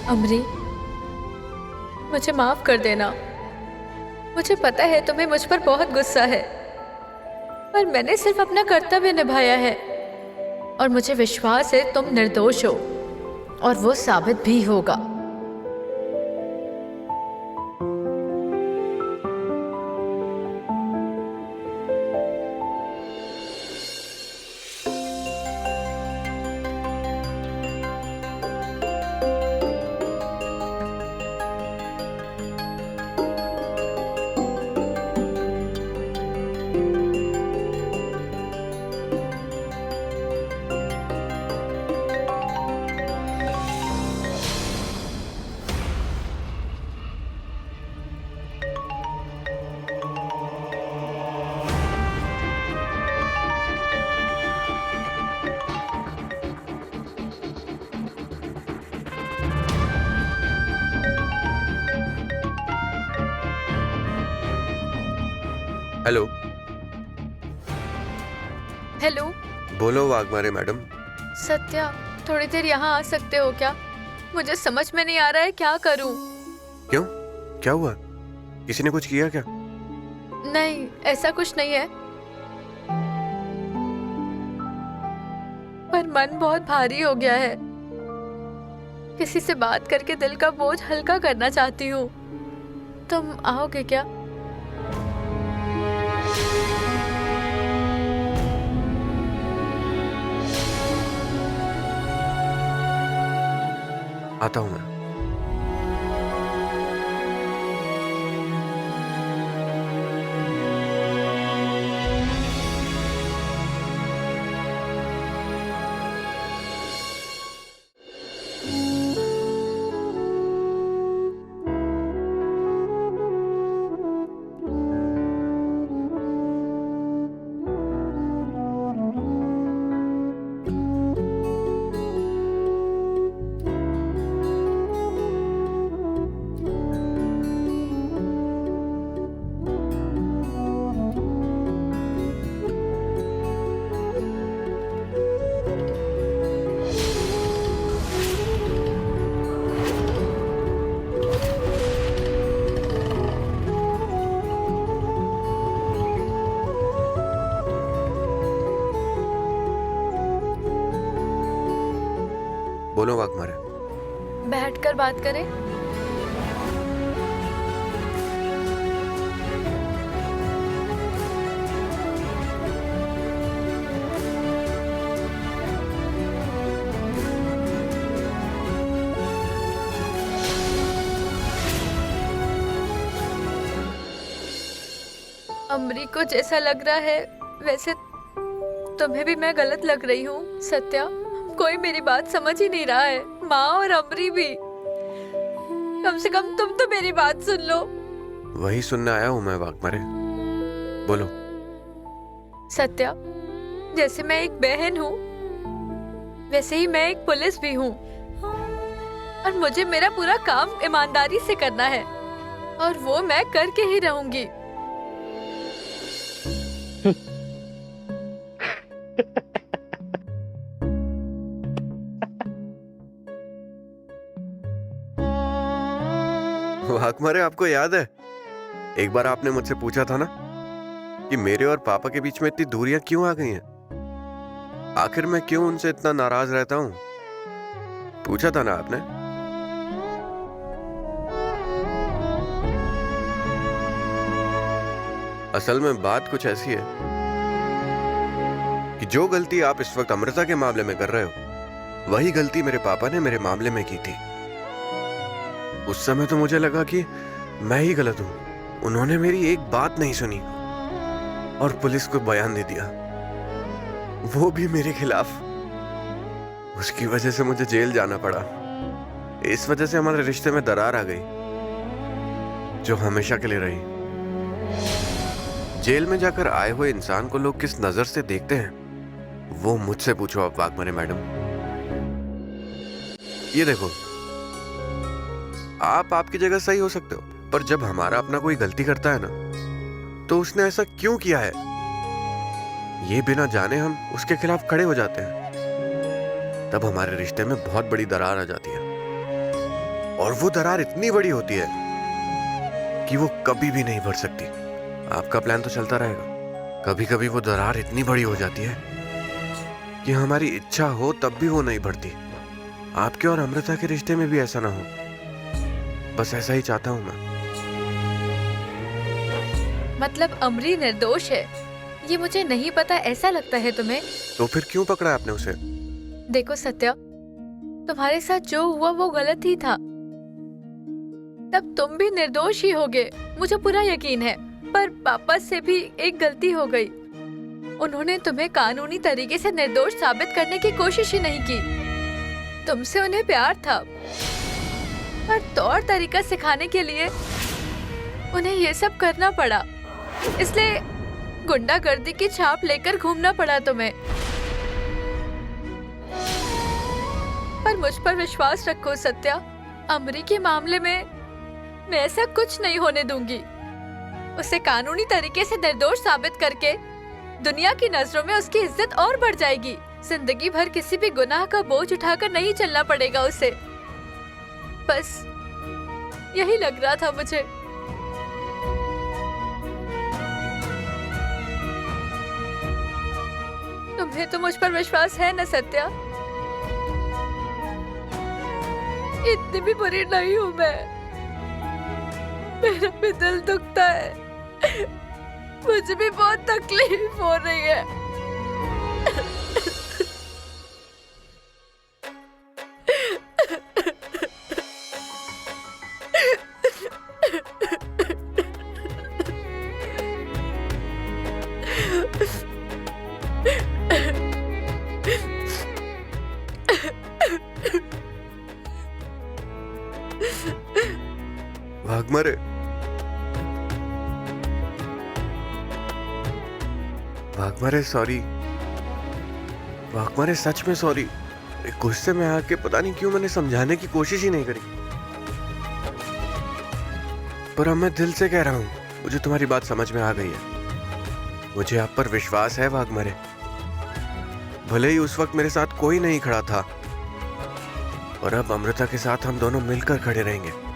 अमरी, मुझे माफ कर देना। मुझे पता है तुम्हें मुझ पर बहुत गुस्सा है, पर मैंने सिर्फ अपना कर्तव्य निभाया है और मुझे विश्वास है तुम निर्दोष हो और वो साबित भी होगा। हेलो। हेलो। बोलो वाघमारे मैडम। सत्या, थोड़ी देर यहाँ आ सकते हो क्या? मुझे समझ में नहीं आ रहा है क्या करूं। क्यों, क्या हुआ? किसी ने कुछ किया क्या? नहीं, ऐसा कुछ नहीं है, पर मन बहुत भारी हो गया है। किसी से बात करके दिल का बोझ हल्का करना चाहती हूँ। तुम आओगे क्या? आता हूँ मैं। बोलो वाघमारे। बैठकर बात करें? अमरी को जैसा लग रहा है वैसे तुम्हें भी मैं गलत लग रही हूँ। सत्या, कोई मेरी बात समझ ही नहीं रहा है, माँ और अमरी भी। कम से कम तुम तो मेरी बात सुन लो। वही सुनने आया हूँ मैं वाघमारे। बोलो। सत्या, जैसे मैं एक बहन हूँ वैसे ही मैं एक पुलिस भी हूँ और मुझे मेरा पूरा काम ईमानदारी से करना है और वो मैं करके ही रहूंगी। वाघमारे, आपको याद है एक बार आपने मुझसे पूछा था ना कि मेरे और पापा के बीच में इतनी दूरियां क्यों आ गई हैं? आखिर मैं क्यों उनसे इतना नाराज रहता हूं? पूछा था ना आपने। असल में बात कुछ ऐसी है कि जो गलती आप इस वक्त अमृता के मामले में कर रहे हो वही गलती मेरे पापा ने मेरे मामले में की थी। उस समय तो मुझे लगा कि मैं ही गलत हूं। उन्होंने मेरी एक बात नहीं सुनी और पुलिस को बयान दे दिया, वो भी मेरे खिलाफ। उसकी वजह से मुझे जेल जाना पड़ा। इस वजह से हमारे रिश्ते में दरार आ गई जो हमेशा के लिए रही। जेल में जाकर आए हुए इंसान को लोग किस नजर से देखते हैं वो मुझसे पूछो आप वाघमारे मैडम। ये देखो, आप आपकी जगह सही हो सकते हो, पर जब हमारा अपना कोई गलती करता है ना तो उसने ऐसा क्यों किया है ये बिना जाने हम उसके खिलाफ खड़े हो जाते हैं। तब हमारे रिश्ते में बहुत बड़ी दरार आ जाती है। और वो दरार इतनी बड़ी होती है कि वो कभी भी नहीं भर सकती। आपका प्लान तो चलता रहेगा, कभी कभी वो दरार इतनी बड़ी हो जाती है कि हमारी इच्छा हो तब भी वो नहीं भरती। आपके और अमृता के रिश्ते में भी ऐसा ना हो, बस ऐसा ही चाहता हूं मैं। मतलब अमरी निर्दोष है, ये मुझे नहीं पता ऐसा लगता है तुम्हें? तो फिर क्यों पकड़ा आपने उसे? देखो सत्या, तुम्हारे साथ जो हुआ वो गलत ही था, तब तुम भी निर्दोष ही होगे, मुझे पूरा यकीन है। पर पापा से भी एक गलती हो गई, उन्होंने तुम्हें कानूनी तरीके से निर्दोष साबित करने की कोशिश ही नहीं की। तुमसे उन्हें प्यार था, पर तौर तरीका सिखाने के लिए उन्हें ये सब करना पड़ा, इसलिए गुंडागर्दी की छाप लेकर घूमना पड़ा तुम्हें। पर मुझ पर विश्वास रखो सत्या, अमरी के मामले में मैं ऐसा कुछ नहीं होने दूंगी। उसे कानूनी तरीके से निर्दोष साबित करके दुनिया की नजरों में उसकी इज्जत और बढ़ जाएगी। जिंदगी भर किसी भी गुनाह का बोझ उठाकर नहीं चलना पड़ेगा उसे। बस यही लग रहा था मुझे। तुम्हें तो मुझ पर विश्वास है ना सत्या? इतनी भी बुरी नहीं हूँ मैं, मेरा भी दिल दुखता है, मुझे भी बहुत तकलीफ हो रही है। वाघमारे, वाघमारे सॉरी, वाघमारे सच में सॉरी। गुस्से में आके पता नहीं क्यों मैंने समझाने की कोशिश ही नहीं करी, पर अब मैं दिल से कह रहा हूँ, मुझे तुम्हारी बात समझ में आ गई है। मुझे आप पर विश्वास है वाघमारे, भले ही उस वक्त मेरे साथ कोई नहीं खड़ा था, और अब अमृता के साथ हम दोनों मिलकर खड़े रहेंगे।